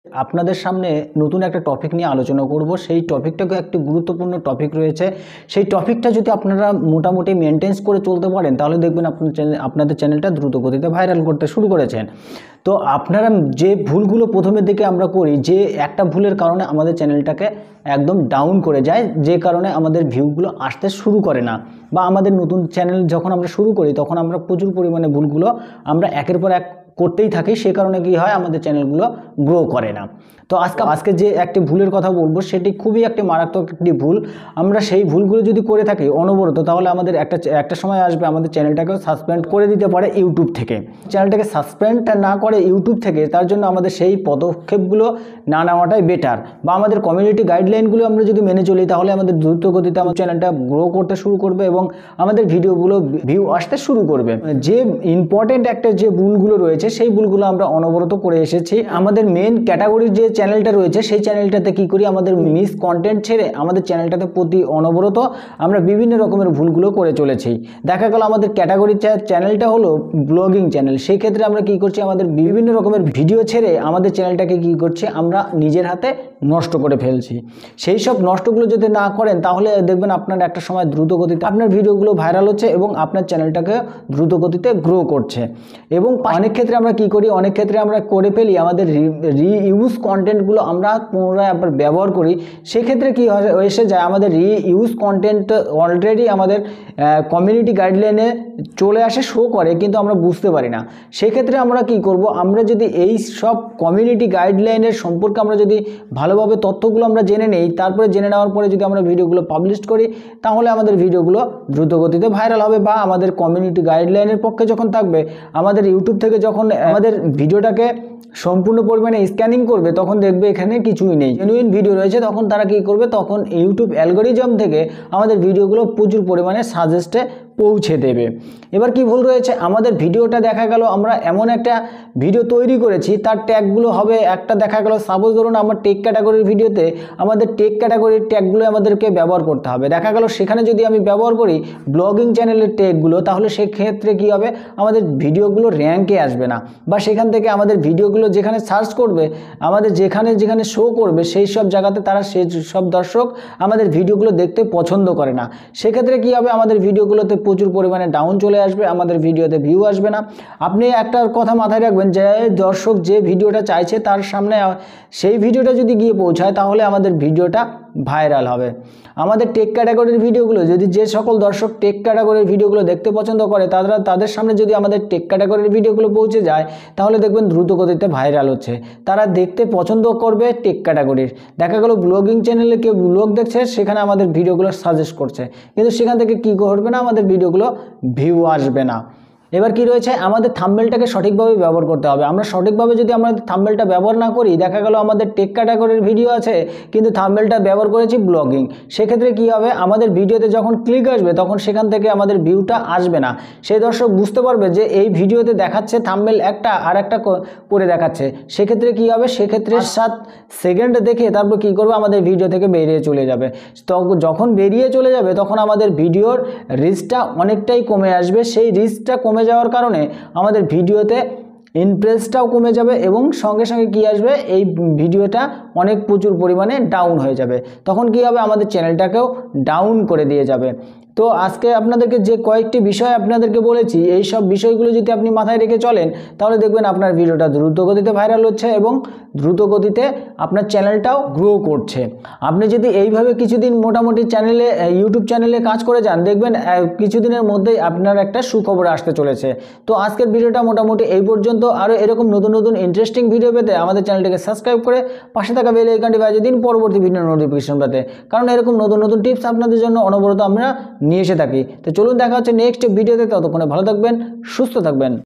আপনাদের সামনে নতুন একটা টপিক নিয়ে আলোচনা করব। সেই টপিকটাকে একটি গুরুত্বপূর্ণ টপিক রয়েছে। সেই টপিকটা যদি আপনারা মোটামুটি মেনটেন্স করে চলতে পারেন তাহলে দেখবেন আপনাদের চ্যানেলটা দ্রুত গতিতে ভাইরাল করতে শুরু করেছেন। তো আপনারা যে ভুলগুলো প্রথমের দিকে আমরা করি, যে একটা ভুলের কারণে আমাদের চ্যানেলটাকে একদম ডাউন করে যায়, যে কারণে আমাদের ভিউগুলো আসতে শুরু করে না, বা আমাদের নতুন চ্যানেল যখন আমরা শুরু করি তখন আমরা প্রচুর পরিমাণে ভুলগুলো আমরা একের পর এক করতেই থাকি, সে কারণে কি হয়, আমাদের চ্যানেলগুলো গ্রো করে না। তো আজকে যে একটি ভুলের কথা বলবো সেটি খুবই একটি মারাত্মক একটি ভুল। আমরা সেই ভুলগুলো যদি করে থাকি অনবরত, তাহলে আমাদের একটা সময় আসবে আমাদের চ্যানেলটাকেও সাসপেন্ড করে দিতে পারে ইউটিউব থেকে। চ্যানেলটাকে সাসপেন্ড না করে ইউটিউব থেকে, তার জন্য আমাদের সেই পদক্ষেপগুলো না নেওয়াটাই বেটার। বা আমাদের কমিউনিটি গাইডলাইনগুলো আমরা যদি মেনে চলি তাহলে আমাদের দ্রুত গতিতে আমার চ্যানেলটা গ্রো করতে শুরু করবে এবং আমাদের ভিডিওগুলো ভিউ আসতে শুরু করবে। যে ইম্পর্টেন্ট একটা যে ভুলগুলো রয়েছে সেই ভুলগুলো আমরা অনবরত করে এসেছি। আমাদের মেন ক্যাটাগরির যে চ্যানেলটা রয়েছে সেই চ্যানেলটাতে কি করি, আমাদের মিস কন্টেন্ট ছেড়ে আমাদের চ্যানেলটাতে অনবরত আমরা বিভিন্ন রকমের ভুলগুলো করে চলেছি। দেখা গেল আমাদের ক্যাটাগরি চ্যানেলটা হলো ব্লগিং চ্যানেল, সেই ক্ষেত্রে আমরা কি করছি, আমাদের বিভিন্ন রকমের ভিডিও ছেড়ে আমাদের চ্যানেলটাকে কি করছি, আমরা নিজের হাতে নষ্ট করে ফেলছি। সেই সব নষ্টগুলো যদি না করেন তাহলে দেখবেন আপনার একটা সময় দ্রুত গতিতে আপনার ভিডিওগুলো ভাইরাল হচ্ছে এবং আপনার চ্যানেলটাকে দ্রুত গতিতে গ্রো করছে। এবং অনেক ক্ষেত্রে আমরা কি করি, অনেক ক্ষেত্রে আমরা করে ফেলি আমাদের রিইউজ কন্টেন্টগুলো আমরা পুনরায় আবার ব্যবহার করি। সেক্ষেত্রে কি এসে যায়, আমাদের রিইউজ কন্টেন্ট অলরেডি আমাদের কমিউনিটি গাইডলাইনে চলে আসে, শো করে, কিন্তু আমরা বুঝতে পারি না। সেক্ষেত্রে আমরা কি করব, আমরা যদি এই সব কমিউনিটি গাইডলাইনের সম্পর্কে আমরা যদি ভালোভাবে তথ্যগুলো আমরা জেনে নেই, তারপরে জেনে নেওয়ার পরে যদি আমরা ভিডিওগুলো পাবলিশ করি তাহলে আমাদের ভিডিওগুলো দ্রুত গতিতে ভাইরাল হবে। বা আমাদের কমিউনিটি গাইডলাইনের পক্ষে যখন থাকবে, আমাদের ইউটিউব থেকে যখন আমাদের ভিডিওটাকে সম্পূর্ণ পরিমাণে স্ক্যানিং করবে তখন দেখবে এখানে কিছুই নেই, জেনুইন ভিডিও রয়েছে, তখন তারা কি করবে, তখন ইউটিউব অ্যালগরিদম থেকে আমাদের ভিডিওগুলো প্রচুর পরিমাণে সাজেস্টে পৌঁছে দেবে। এবার কি ভুল রয়েছে, আমাদের ভিডিওটা দেখা গেল আমরা এমন একটা ভিডিও তৈরি করেছি, তার ট্যাগগুলো হবে একটা, দেখা গেল সাপোজ ধরুন আমার টেক ক্যাটাগরির ভিডিওতে আমাদের টেক ক্যাটাগরির ট্যাগগুলো আমাদেরকে ব্যবহার করতে হবে। দেখা গেল সেখানে যদি আমি ব্যবহার করি ব্লগিং চ্যানেলের ট্যাগগুলো, তাহলে সেক্ষেত্রে কি হবে, আমাদের ভিডিওগুলো র্যাঙ্কে আসবে না, বা সেখান থেকে আমাদের ভিডিওগুলো যেখানে সার্চ করবে, আমাদের যেখানে শো করবে সেই সব জায়গাতে তারা সেই সব দর্শক আমাদের ভিডিওগুলো দেখতে পছন্দ করে না। সেক্ষেত্রে কি হবে, আমাদের ভিডিওগুলোতে প্রচুর পরিমাণে ডাউন চলে আসবে, আমাদের ভিডিওতে ভিউ আসবে না। আপনি একটা কথা মাথায় রাখবেন, যে দর্শক যে ভিডিওটা চাইছে তার সামনে সেই ভিডিওটা যদি গিয়ে পৌঁছায় তাহলে আমাদের ভিডিওটা ভাইরাল হবে। আমাদের টেক ক্যাটাগরির ভিডিওগুলো যদি যে সকল দর্শক টেক ক্যাটাগরির ভিডিওগুলো দেখতে পছন্দ করে তাদের সামনে যদি আমাদের টেক ক্যাটাগরির ভিডিওগুলো পৌঁছে যায় তাহলে দেখবেন দ্রুত গতিতে ভাইরাল হচ্ছে, তারা দেখতে পছন্দ করবে টেক ক্যাটাগরির। দেখা গেল ব্লগিং চ্যানেলে কেউ ব্লগ দেখছে, সেখানে আমাদের ভিডিওগুলো সাজেস্ট করছে, কিন্তু সেখান থেকে কি করবে না, আমাদের ভিডিওগুলো ভিউ আসবে না। এবার কি রয়েছে, আমাদের থাম্বনেলটাকে সঠিকভাবে ব্যবহার করতে হবে। আমরা সঠিকভাবে যদি আমাদের থাম্বনেলটা ব্যবহার না করি, দেখা গেল আমাদের টেক ক্যাটাগরির ভিডিও আছে কিন্তু থাম্বনেলটা ব্যবহার করেছি ব্লগিং, সেক্ষেত্রে কি হবে, আমাদের ভিডিওতে যখন ক্লিক আসবে তখন সেখান থেকে আমাদের ভিউটা আসবে না। সেই দর্শক বুঝতে পারবে যে এই ভিডিওতে দেখাচ্ছে থাম্বনেল একটা আর একটা করে দেখাচ্ছে, সেক্ষেত্রে কি হবে, সেক্ষেত্রে 7 সেকেন্ড দেখে তারপর কি করবে, আমাদের ভিডিও থেকে বেরিয়ে চলে যাবে। তো যখন বেরিয়ে চলে যাবে তখন আমাদের ভিডিওর রিচটা অনেকটাই কমে আসবে। সেই রিচটা কমে যাওয়ার কারণে আমাদের ভিডিওতে ইন্টারেস্টটাও কমে যাবে এবং সঙ্গে সঙ্গে কি আসবে, এই ভিডিওটা প্রচুর পরিমাণে ডাউন হয়ে যাবে। তখন কি হবে, আমাদের চ্যানেলটাকেও ডাউন করে দিয়ে যাবে। তো আজকে আপনাদেরকে যে কয়েকটি বিষয় আপনাদেরকে বলেছি, এই সব বিষয়গুলো যদি আপনি মাথায় রেখে চলেন তাহলে দেখবেন আপনার ভিডিওটা দ্রুত গতিতে ভাইরাল হচ্ছে এবং দ্রুত গতিতে আপনার চ্যানেলটাও গ্রো করছে। আপনি যদি এইভাবে কিছুদিন মোটামুটি ইউটিউব চ্যানেলে কাজ করে যান, দেখবেন কিছুদিনের মধ্যেই আপনার একটা সুখবর আসতে চলেছে। তো আজকের ভিডিওটা মোটামুটি এই পর্যন্ত। আরও এরকম নতুন নতুন ইন্টারেস্টিং ভিডিও পেতে আমাদের চ্যানেলটিকে সাবস্ক্রাইব করে পাশে থাকা বেল আইকনটি বাজিয়ে দিন পরবর্তী ভিডিও নোটিফিকেশন পেতে, কারণ এরকম নতুন নতুন টিপস আপনাদের জন্য অনবরত আমরা নিয়ে এসে থাকি। তো চলুন দেখা হচ্ছে নেক্সট ভিডিওতে, ততক্ষণে ভালো থাকবেন, সুস্থ থাকবেন।